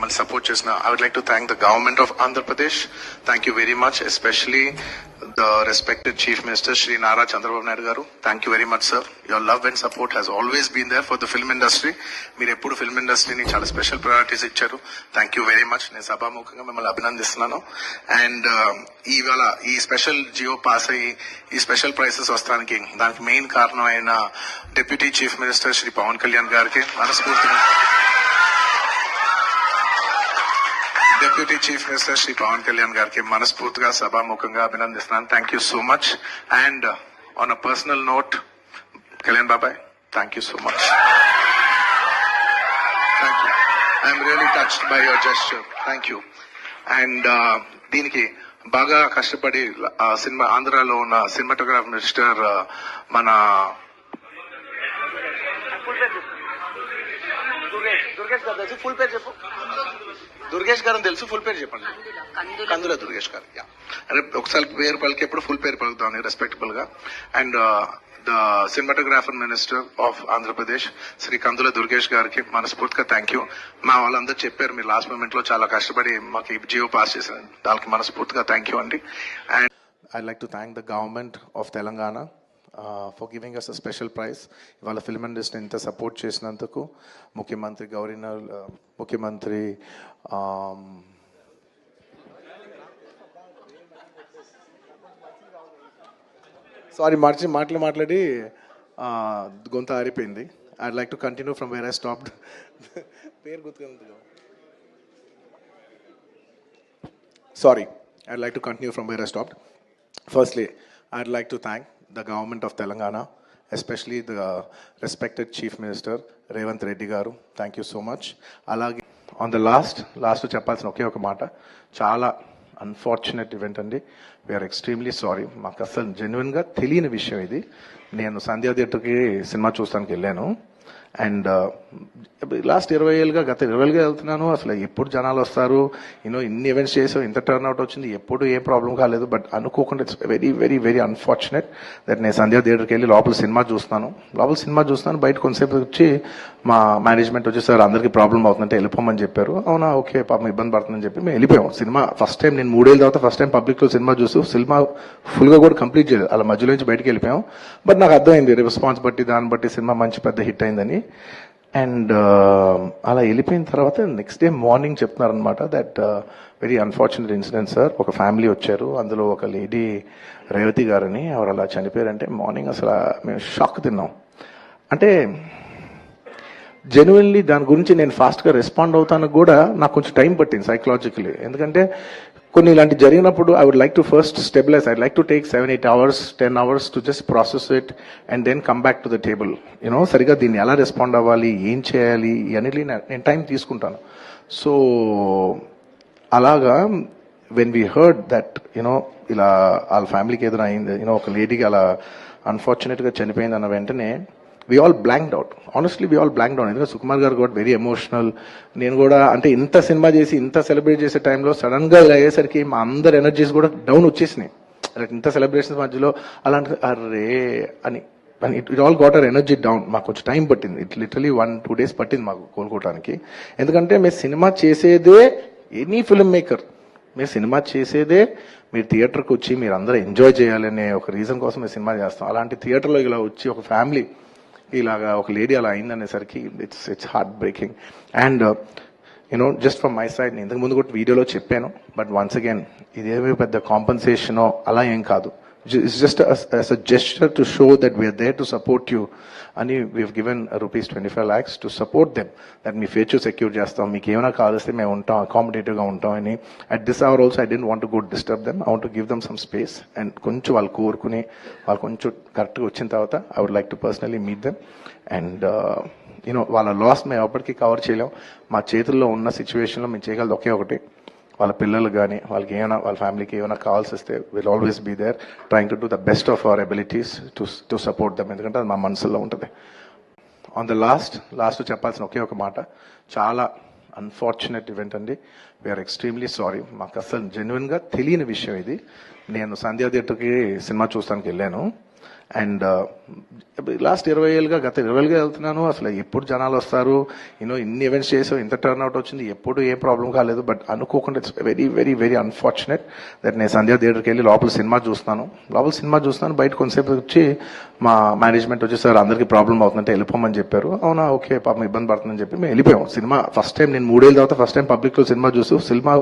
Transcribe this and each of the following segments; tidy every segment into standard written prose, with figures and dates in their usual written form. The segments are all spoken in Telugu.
మమ్మల్ని సపోర్ట్ చేసిన I would like to thank the government of Andhra Pradesh. Thank you very much, especially the respected Chief Minister Shri Nara Chandrababu Naidu garu. Thank you very much, sir. Your love and support has always been there for the film industry. మీరు ఎప్పుడు ఫిల్మ్ ఇండస్ట్రీని చాలా స్పెషల్ ప్రయారిటీస్ ఇచ్చారు. Thank you very much. నేను సభాముఖంగా మిమ్మల్ని అభినందిస్తున్నాను. అండ్ ఇవాళ ఈ స్పెషల్ జియో పాస్ అయ్యి ఈ స్పెషల్ ప్రైసెస్ వస్తానికి దానికి మెయిన్ కారణం అయిన deputy chief minister Shri Pawan Kalyan గారికి మనస్ఫూర్తిగా, deputy chief minister Shri Pawan Kalyan గారికి మనస్ఫూర్తిగా సభాముఖంగా అభినందిస్తున్నాను. Thank you so much. And on a personal note, Kalyan బాబాయ్, thank you so much. Thank you. I'm really touched by your gesture. Thank you. And దీనికి బాగా కష్టపడి సినిమా ఆంధ్రాలో ఉన్న సినిమాటోగ్రాఫ్ మినిస్టర్ మన ఫుల్ పేరు చెప్పు. దుర్గేష్ గారు తెలుసు, ఫుల్ పేరు చెప్పండి. కందుల దుర్గేష్ గారు. అంటే ఒకసారి పేరు పలికేప్పుడు ఫుల్ పేరు పలుకుతాను రెస్పెక్టబుల్ గా. And the cinematographer minister of Andhra Pradesh Shri Kandula Durgesh గారికి మనస్ఫూర్తిగా థ్యాంక్ యూ. మా వాళ్ళందరూ చెప్పారు మీరు లాస్ట్ మూమెంట్ లో చాలా కష్టపడి మాకు ఈ జియో పాస్ చేశారు, దానికి మనస్ఫూర్తిగా థ్యాంక్ యూ అండి. And I like to thank the government of Telangana for giving us a special prize. ఇవాళ ఫిల్మ్ ఇండస్ట్రీని ఇంత సపోర్ట్ చేసినందుకు ముఖ్యమంత్రి గవర్నర్, ముఖ్యమంత్రి సారీ మాట్లాడి గొంత ఆరిపోయింది. I'd like to continue from where I stopped. పేరు గుర్తుగా, sorry, I'd like to continue from where I stopped. Firstly, I'd like to thank the government of Telangana, especially the respected Chief Minister Revanth Reddy garu. Thank you so much. Alage on the last చెప్పాల్సిన ఒకే ఒక మాట, చాలా అన్ఫార్చునేట్ ఈవెంట్ అండి. We are extremely sorry. మాకు అసలు జెన్యున్గా తెలియని విషయం ఇది. నేను సంధ్యా థియేటర్కి సినిమా చూస్తానికి వెళ్ళాను. అండ్ లాస్ట్ 20 ఏళ్ళుగా, గత 20 ఏళ్ళుగా వెళ్తున్నాను. అసలు ఎప్పుడు జనాలు వస్తారు, ఇన్ని ఈవెంట్స్ చేసాం, ఇంత టర్న్ అవుట్ వచ్చింది, ఎప్పుడు ఏ ప్రాబ్లం కాలేదు. బట్ అనుకోకుండా it's very very very unfortunate that నేను సంధ్యా థియేటర్కి వెళ్ళి లోపల సినిమా చూస్తున్నాను. బయట కొంతసేపు వచ్చి మా మేనేజ్మెంట్ వచ్చి సార్ అందరికీ ప్రాబ్లం అవుతుందంటే వెళ్ళిపోమని చెప్పారు. అవునా, ఓకే, పాపం ఇబ్బంది పడుతుందని చెప్పి మేము వెళ్ళిపోయాం. సినిమా ఫస్ట్ టైం నేను 3 ఏళ్ళ తర్వాత ఫస్ట్ టైం పబ్లిక్లో సినిమా చూస్తూ సినిమా ఫుల్గా కూడా కంప్లీట్ చేయలేదు, అలా మధ్యలో నుంచి బయటకు వెళ్ళిపోయాం. బట్ నాకు అర్థమైంది రెస్పాన్స్ బట్టి, దాన్ని బట్టి సినిమా మంచి పెద్ద హిట్ అయిందని. అండ్ అలా వెళ్ళిపోయిన తర్వాత నెక్స్ట్ డే మార్నింగ్ చెప్తున్నారనమాట that very unfortunate incident sir. ఒక ఫ్యామిలీ వచ్చారు, అందులో ఒక లేడీ రేవతి గారని, ఎవరు అలా చనిపోయారంటే మార్నింగ్ అసలు మేము షాక్ తిన్నాం. అంటే జెన్యున్లీ దాని గురించి నేను ఫాస్ట్గా రెస్పాండ్ అవుతానికి కూడా నాకు కొంచెం టైం పట్టింది సైకలాజికలీ. ఎందుకంటే కొన్ని ఇలాంటి జరిగినప్పుడు I would like to first stabilise. I like to take 7-8 hours 10 hours to just process it and then come back to the table. సరిగా దీన్ని ఎలా రెస్పాండ్ అవ్వాలి, ఏం చేయాలి ఇవన్నీ నేను టైం తీసుకుంటాను. సో అలాగా వెన్ వీ హర్డ్ దట్ ఇలా వాళ్ళ ఫ్యామిలీకి ఏదైనా అయింది, ఒక లేడీకి అలా అన్ఫార్చునేట్గా చనిపోయింది అన్న వెంటనే we all blanked out. Honestly, we all blanked out. ఎందుకంటే సుకుమార్ గారు got very emotional. నేను కూడా అంటే ఇంత సినిమా చేసి ఇంత సెలబ్రేట్ చేసే టైంలో సడన్ గా ఇలా అయ్యేసరికి మా అందరి ఎనర్జీస్ కూడా డౌన్ వచ్చేసినాయి. ఇంత సెలబ్రేషన్స్ మధ్యలో అలాంటి అరే అని it all got our energy down. మాకు కొంచెం టైం పట్టింది. ఇట్ లిటరలీ 1-2 days పట్టింది మాకు కోలుకోవడానికి. ఎందుకంటే మీరు సినిమా చేసేదే, ఎనీ ఫిల్మ్ మేకర్ మీరు సినిమా చేసేదే మీరు థియేటర్కి వచ్చి మీరు అందరూ ఎంజాయ్ చేయాలనే ఒక రీజన్ కోసం మేము సినిమా చేస్తాం. అలాంటి థియేటర్లో ఇలా వచ్చి ఒక ఫ్యామిలీ ఇలాగా ఒక లేడీ అలా అయిందనేసరికి it's heart breaking. And just from my side, నేను ఇంతకు ముందు కూడా వీడియోలో చెప్పాను, బట్ వన్స్ అగైన్ ఇదేమీ పెద్ద కాంపన్సేషనో అలా ఏం కాదు. It's just as a gesture to show that we are there to support you. And we have given rupees 25 lakhs to support them. That me future secure చేస్తాం, మీకు ఏమైనా కావాల్స్తే మేము ఉంటాం, అకామిడేటివ్గా ఉంటాం అని. At this hour also I didn't want to go disturb them. I want to give them some space. And కొంచెం వాళ్ళు కోరుకుని వాళ్ళు కొంచెం కరెక్ట్గా వచ్చిన తర్వాత I would like to personally meet them. And వాళ్ళ లాస్ మేము ఎప్పటికీ కవర్ చేయలేం. మా చేతుల్లో ఉన్న సిచ్యువేషన్లో మేము చేయగలదు ఒకే ఒకటి, వాళ్ళ పిల్లలు కానీ వాళ్ళకి ఏమైనా వాళ్ళ ఫ్యామిలీకి ఏమైనా కావాల్సి వస్తే will always be there trying to do the best of our abilities to support them. ఎందుకంటే అది మా మనసులో ఉంటుంది. ఆన్ ద లాస్ట్ చెప్పాల్సిన ఒకే ఒక మాట, చాలా అన్ఫార్చునేట్ ఈవెంట్ అండి. We are extremely sorry. మాకు అసలు జెన్యున్గా తెలియని విషయం ఇది. నేను సంధ్యా థియేటర్కి సినిమా చూస్తానికి వెళ్ళాను. అండ్ లాస్ట్ 20 ఏళ్ళుగా గత 20 ఏళ్ళుగా వెళ్తున్నాను. అసలు ఎప్పుడు జనాలు వస్తారు, ఇన్ని ఈవెంట్స్ చేసాం, ఇంత టర్న్ అవుట్ వచ్చింది, ఎప్పుడు ఏ ప్రాబ్లం కాలేదు. బట్ అనుకోకుండా it's very very very unfortunate that నేను సంధ్యా థియేటర్కి వెళ్ళి లోపల సినిమా చూస్తున్నాను. బయట కొంతసేపు వచ్చి మా మేనేజ్మెంట్ వచ్చి సార్ అందరికీ ప్రాబ్లం అవుతుందంటే వెళ్ళిపోమని చెప్పారు. అవునా, ఓకే, పాపం ఇబ్బంది పడుతుందని చెప్పి మేము వెళ్ళిపోయాం. సినిమా ఫస్ట్ టైం నేను 3 ఏళ్ళ తర్వాత ఫస్ట్ టైం పబ్లిక్లో సినిమా సినిమా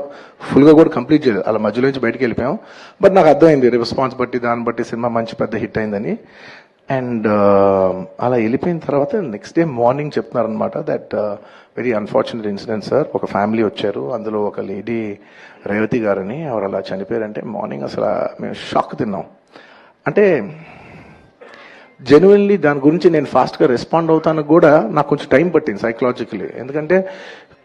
ఫుల్గా కూడా కంప్లీట్ చేయలేదు, అలా మధ్యలో నుంచి బయటకు వెళ్ళిపోయాం. బట్ నాకు అర్థమైంది రెస్పాన్స్ బట్టి దాన్ని బట్టి సినిమా మంచి పెద్ద హిట్ అయిందని. అండ్ అలా వెళ్ళిపోయిన తర్వాత నెక్స్ట్ డే మార్నింగ్ చెప్తున్నారనమాట that very unfortunate incident sir, ఒక ఫ్యామిలీ వచ్చారు, అందులో ఒక లేడీ రేవతి గారని ఆవిడ అలా చనిపోయారంటే మార్నింగ్ అసలు మేము షాక్ తిన్నాం. అంటే జెన్యున్లీ దాని గురించి నేను ఫాస్ట్గా రెస్పాండ్ అవుతాను కూడా నాకు కొంచెం టైం పట్టింది సైకలాజికలీ. ఎందుకంటే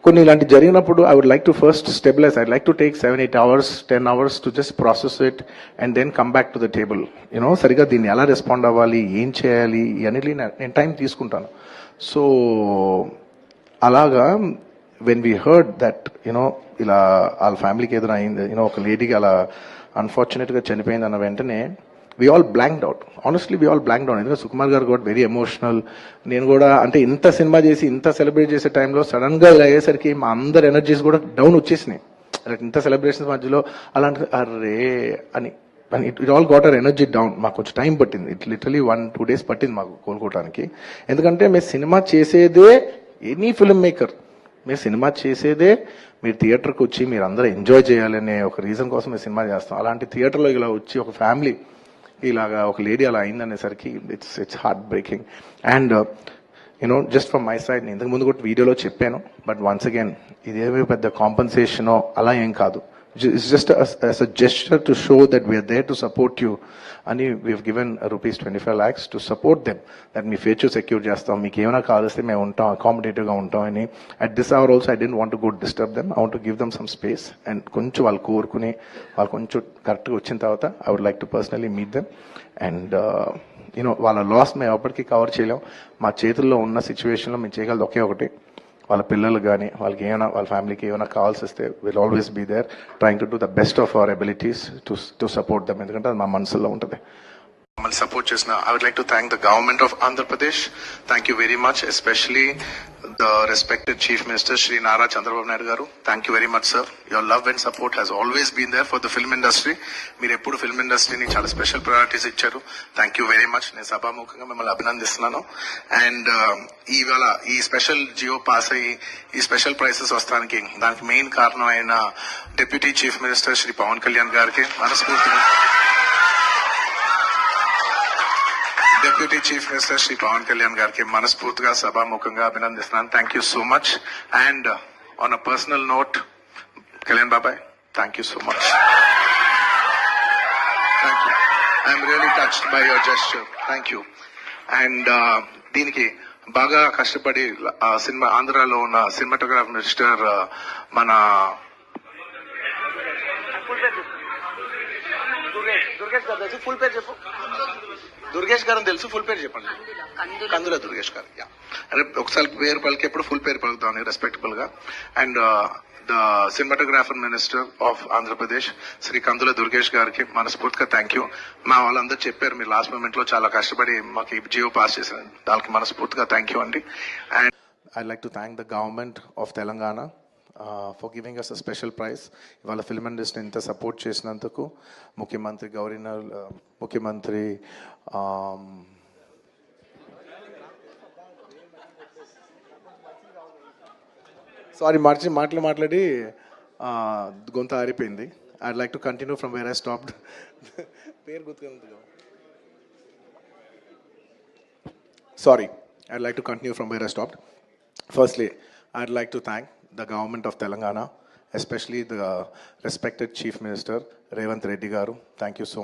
కొన్ని ఇలాంటి జరిగినప్పుడు I would like to first stabilise, I like to take 7-8 hours 10 hours to just process it and then come back to the table. సరిగా దీన్ని ఎలా రెస్పాండ్ అవ్వాలి, ఏం చేయాలి ఇవన్నీ నేను టైం తీసుకుంటాను. సో అలాగా వెన్ వీ హర్డ్ దట్ ఇలా వాళ్ళ ఫ్యామిలీకి ఏదైనా అయింది, ఒక లేడీకి అలా అన్ఫార్చునేట్గా చనిపోయింది అన్న వెంటనే we all blanked out. Honestly, we all blanked out. ఎందుకంటే సుకుమార్ గారు got very emotional. నేను కూడా అంటే ఇంత సినిమా చేసి ఇంత సెలబ్రేట్ చేసే టైంలో సడన్ గా ఇలా అయ్యేసరికి మా అందరి ఎనర్జీస్ కూడా డౌన్ వచ్చేసినాయి. ఇంత సెలబ్రేషన్స్ మధ్యలో అలాంటి అరే అని it all got our energy down. మాకు కొంచెం టైం పట్టింది, ఇట్ లిటరలీ 1-2 days పట్టింది మాకు కోలుకోవడానికి. ఎందుకంటే మేము సినిమా చేసేదే, ఎనీ ఫిల్మ్ మేకర్ మీరు సినిమా చేసేదే మీరు థియేటర్కి వచ్చి మీరు అందరూ ఎంజాయ్ చేయాలనే ఒక రీజన్ కోసం మేము సినిమా చేస్తాం. అలాంటి థియేటర్లో ఇలా వచ్చి ఒక ఫ్యామిలీ ఇలాగా ఒక లేడీ అలా అయిందనేసరికి it's heart breaking. And just from my side నేను ఇంతకుముందు కూడా వీడియోలో చెప్పాను, బట్ వన్స్ అగైన్ ఇదేమీ పెద్ద కాంపన్సేషనో అలా ఏం కాదు. It's just as a gesture to show that we are there to support you. అని we've given rupees 25 lakhs to support them. That మీ ఫ్యూచర్ సెక్యూర్ చేస్తాం, మీకు ఏమైనా కావాల్స్తే మేము ఉంటాం, అకామిడేటివ్గా ఉంటాం అని. At this hour also I don't want to go disturb them. I want to give them some space. And కొంచెం వాళ్ళు కోరుకుని వాళ్ళు కొంచెం కరెక్ట్గా వచ్చిన తర్వాత I would like to personally meet them. And వాళ్ళ లాస్ మేము ఎప్పటికీ కవర్ చేయలేం. మా చేతుల్లో ఉన్న సిచ్యువేషన్లో మేము చేయగలదు ఒకే ఒకటి, వాళ్ళ పిల్లలు కానీ వాళ్ళకి ఏమైనా వాళ్ళ ఫ్యామిలీకి ఏమైనా కావాల్సి వస్తే will always be there trying to do the best of our abilities to support them. ఎందుకంటే అది మా మనసులో ఉంటుంది. మమ్మల్ని సపోర్ట్ చేసిన I would like to thank the government of Andhra Pradesh. Thank you very much, especially the respected chief minister Shri Nara Chandrababu Naidu garu. Thank you very much sir. Your love and support has always been there for the film industry. మీరు ఎప్పుడు ఫిల్మ్ ఇండస్ట్రీని చాలా స్పెషల్ ప్రయారిటీస్ ఇచ్చారు. Thank you very much. నేను సభాముఖంగా మిమ్మల్ని అభినందిస్తున్నాను. అండ్ ఇవాళ ఈ స్పెషల్ జియో పాస్ అయ్యి ఈ స్పెషల్ ప్రైసెస్ వస్తానికి దానికి మెయిన్ కారణం అయిన deputy chief minister Shri Pawan Kalyan గారికి మనస్ఫూర్తిగా, deputy chief minister Shri Pawan Kalyan గారికి మనస్ఫూర్తిగా సభాముఖంగా అభినందిస్తున్నాను. Thank you so much. And on a personal note, Kalyan బాబాయ్, thank you so much. Thank you. I'm really touched by your gesture. Thank you. And దీనికి బాగా కష్టపడి సినిమా ఆంధ్రాలో ఉన్న సినిమాటోగ్రాఫర్ మినిస్టర్ మన ఫుల్ పేరు చెప్పు. దుర్గేష్ గారు తెలుసు, ఫుల్ పేరు చెప్పండి. కందుల దుర్గేష్ గారు. అరే ఒకసారి పేరు పలికి ఎప్పుడు ఫుల్ పేరు పలుకుతాను రెస్పెక్టబుల్ గా. And the cinematographer minister of Andhra Pradesh Shri Kandula Durgesh గారికి మనస్ఫూర్తిగా థ్యాంక్ యూ. మా వాళ్ళందరూ చెప్పారు మీరు లాస్ట్ మూమెంట్ లో చాలా కష్టపడి మాకు జియో పాస్ చేశారు, దానికి మనస్ఫూర్తిగా థ్యాంక్ యూ అండి. And I like to thank the government of Telangana for giving us a special prize. ఇవాళ ఫిల్మ్ ఇండస్ట్రీ ఇంత సపోర్ట్ చేసినందుకు ముఖ్యమంత్రి గవర్నర్, ముఖ్యమంత్రి సారీ మాట్లాడి గొంత ఆరిపోయింది. I'd like to continue from where I stopped. పేరు గుర్తుగా sorry, I'd like to continue from where I stopped. Firstly, I'd like to thank the government of Telangana, especially the respected Chief Minister Revanth Reddy Garu. Thank you so much.